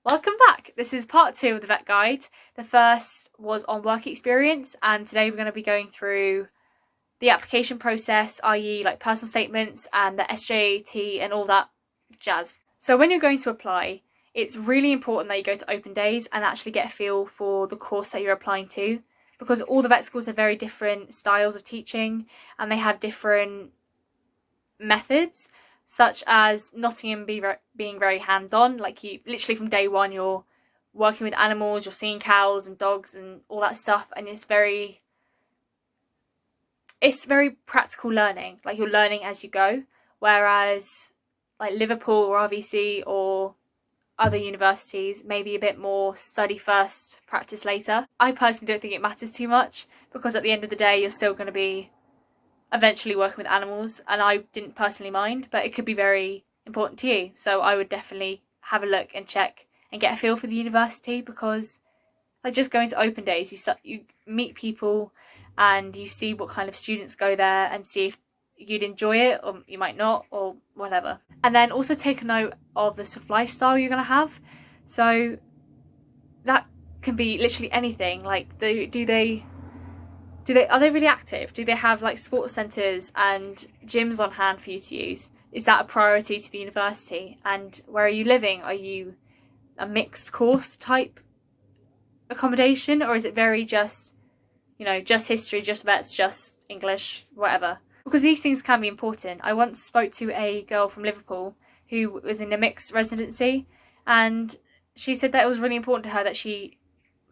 Welcome back! This is part 2 of the Vet Guide. The first was on work experience, and today we're going to be going through the application process, i.e. like personal statements and the SJAT and all that jazz. So when you're going to apply, it's really important that you go to open days and actually get a feel for the course that you're applying to, because all the vet schools have very different styles of teaching and they have different methods, such as Nottingham being very hands-on. Like, you literally from day one you're working with animals, you're seeing cows and dogs and all that stuff, and it's very practical learning. Like, you're learning as you go, whereas like Liverpool or RVC or other universities may be a bit more study first, practice later. I personally don't think it matters too much, because at the end of the day you're still going to be eventually working with animals, and I didn't personally mind, but it could be very important to you. So I would definitely have a look and check and get a feel for the university, because like just going to open days, you meet people and you see what kind of students go there and see if you'd enjoy it or you might not, or whatever. And then also take a note of the sort of lifestyle you're going to have. So that can be literally anything. Like, are they really active? Do they have like sports centres and gyms on hand for you to use? Is that a priority to the university? And where are you living? Are you a mixed course type accommodation, or is it very just history, just vets, just English, whatever? Because these things can be important. I once spoke to a girl from Liverpool who was in a mixed residency, and she said that it was really important to her that she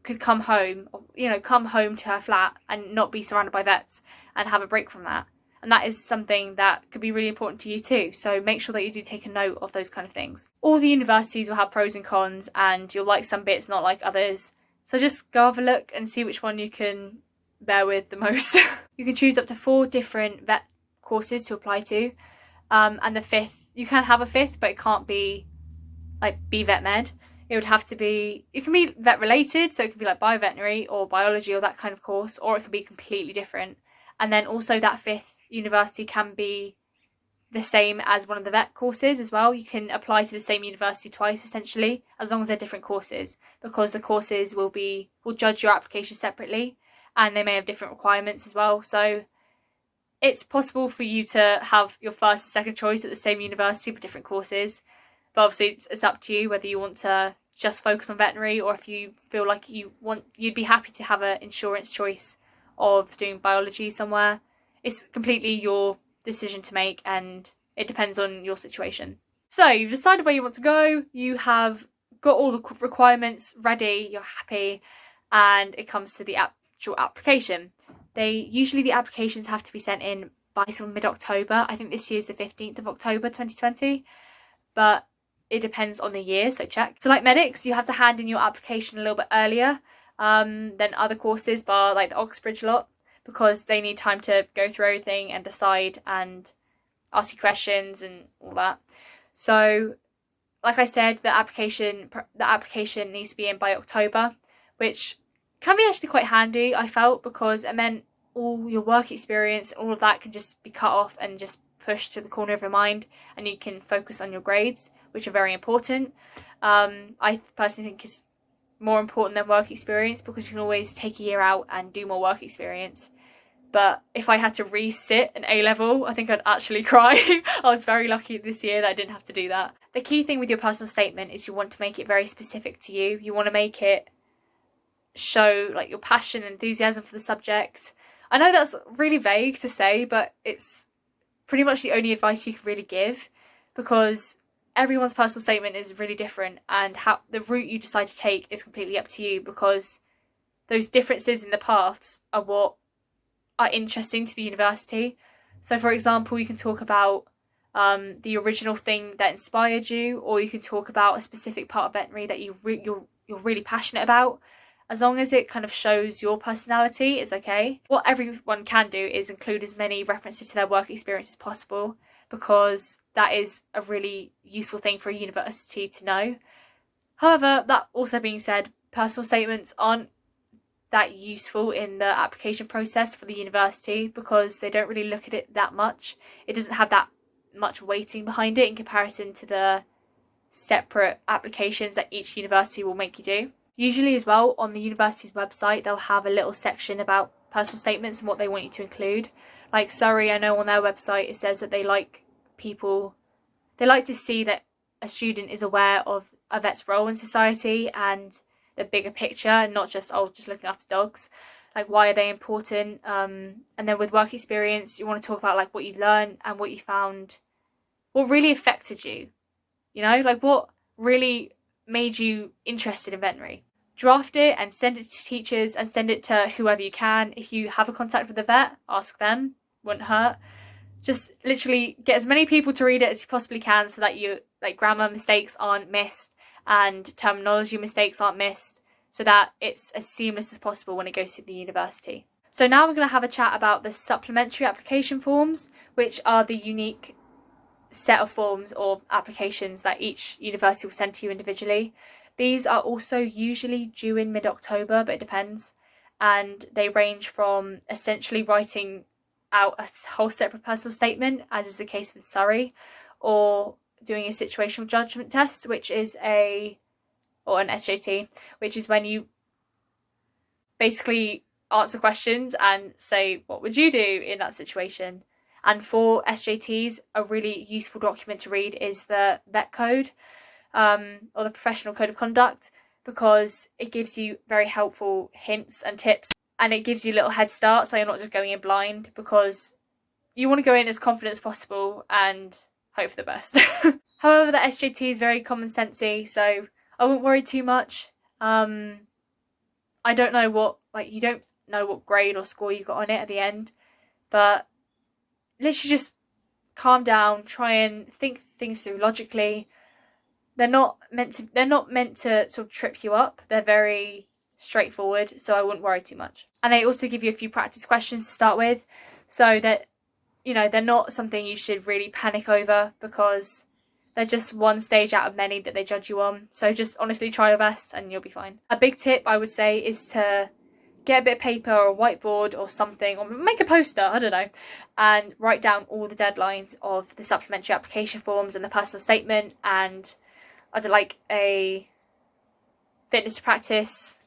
could come home to her flat and not be surrounded by vets and have a break from that. And that is something that could be really important to you too. So make sure that you do take a note of those kind of things. All the universities will have pros and cons, and you'll like some bits, not like others. So just go have a look and see which one you can bear with the most. You can choose up to 4 different vet courses to apply to. And the 5th, you can have a 5th, but it can't be like vet med. It would have to be, it can be vet related, so it could be like bioveterinary or biology or that kind of course, or it could be completely different. And then also that 5th university can be the same as one of the vet courses as well. You can apply to the same university twice essentially, as long as they're different courses, because the courses will judge your application separately, and they may have different requirements as well. So it's possible for you to have your first and second choice at the same university for different courses. But obviously it's up to you whether you want to just focus on veterinary, or if you feel like you'd be happy to have an insurance choice of doing biology somewhere. It's completely your decision to make, and it depends on your situation. So you've decided where you want to go, you have got all the requirements ready, you're happy, and it comes to the actual application. The applications have to be sent in by sort of mid-October. I think this year's the 15th of October 2020, but it depends on the year, so check. So like medics, you have to hand in your application a little bit earlier than other courses, bar like the Oxbridge lot, because they need time to go through everything and decide and ask you questions and all that. So like I said, the application needs to be in by October, which can be actually quite handy, I felt, because it meant all your work experience, all of that can just be cut off and just pushed to the corner of your mind, and you can focus on your grades, which are very important. I personally think it's more important than work experience, because you can always take a year out and do more work experience. But if I had to resit an A-level, I think I'd actually cry. I was very lucky this year that I didn't have to do that. The key thing with your personal statement is you want to make it very specific to you. You want to make it show like your passion and enthusiasm for the subject. I know that's really vague to say, but it's pretty much the only advice you can really give, because everyone's personal statement is really different, and how the route you decide to take is completely up to you, because those differences in the paths are what are interesting to the university. So for example, you can talk about the original thing that inspired you, or you can talk about a specific part of veterinary that you're really passionate about. As long as it kind of shows your personality, it's okay. What everyone can do is include as many references to their work experience as possible, because that is a really useful thing for a university to know. However, that also being said, personal statements aren't that useful in the application process for the university, because they don't really look at it that much. It doesn't have that much weighting behind it in comparison to the separate applications that each university will make you do. Usually as well, on the university's website, they'll have a little section about personal statements and what they want you to include. Like Surrey, I know on their website it says that they like to see that a student is aware of a vet's role in society and the bigger picture, and not just, oh, just looking after dogs. Like, why are they important? And then with work experience, you want to talk about like what you learned and what you found, what really affected you, you know, like what really made you interested in veterinary. Draft it and send it to teachers and send it to whoever you can. If you have a contact with the vet, ask them, wouldn't hurt. Just literally get as many people to read it as you possibly can, so that you, like, grammar mistakes aren't missed and terminology mistakes aren't missed, so that it's as seamless as possible when it goes to the university. So now we're going to have a chat about the supplementary application forms, which are the unique set of forms or applications that each university will send to you individually. These are also usually due in mid-October, but it depends, and they range from essentially writing out a whole separate personal statement, as is the case with Surrey, or doing a situational judgment test, which is an SJT, which is when you basically answer questions and say, what would you do in that situation? And for SJTs, a really useful document to read is the vet code, or the professional code of conduct, because it gives you very helpful hints and tips, and it gives you a little head start, so you're not just going in blind, because you want to go in as confident as possible and hope for the best. However, the SJT is very common sensey, so I wouldn't worry too much. I don't know you don't know what grade or score you got on it at the end, but literally just calm down, try and think things through logically. They're not meant to sort of trip you up. They're very straightforward, so I wouldn't worry too much. And they also give you a few practice questions to start with, so that, you know, they're not something you should really panic over, because they're just one stage out of many that they judge you on. So just honestly try your best and you'll be fine. A big tip I would say is to get a bit of paper or a whiteboard or something, or make a poster, I don't know, and write down all the deadlines of the supplementary application forms and the personal statement, and I'd like a fitness to practice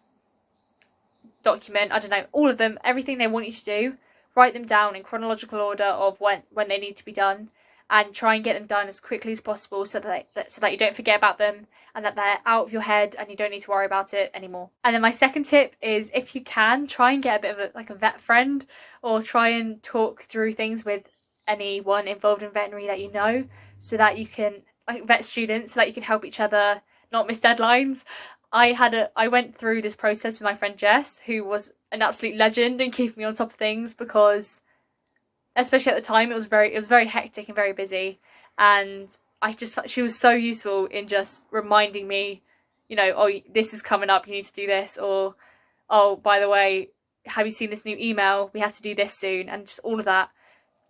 document, I don't know, all of them, everything they want you to do, write them down in chronological order of when they need to be done, and try and get them done as quickly as possible, so that you don't forget about them and that they're out of your head and you don't need to worry about it anymore. And then my second tip is, if you can, try and get a bit of a vet friend, or try and talk through things with anyone involved in veterinary that you know, so that you can, like vet students, so that you can help each other not miss deadlines. I went through this process with my friend Jess, who was an absolute legend in keeping me on top of things, because especially at the time it was very hectic and very busy, and she was so useful in just reminding me, you know, oh, this is coming up, you need to do this, or oh, by the way, have you seen this new email, we have to do this soon, and just all of that.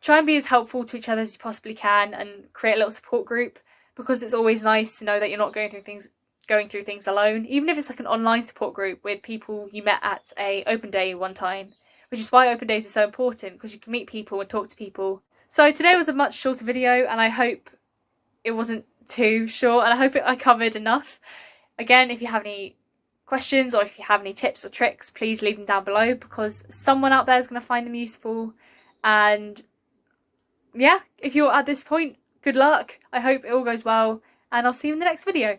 Try and be as helpful to each other as you possibly can, and create a little support group, because it's always nice to know that you're not going through things alone, even if it's like an online support group with people you met at a open day one time, which is why open days are so important, because you can meet people and talk to people. So today was a much shorter video, and I hope it wasn't too short, and I hope I covered enough. Again, if you have any questions or if you have any tips or tricks, please leave them down below, because someone out there is going to find them useful. And yeah, if you're at this point, good luck. I hope it all goes well, and I'll see you in the next video.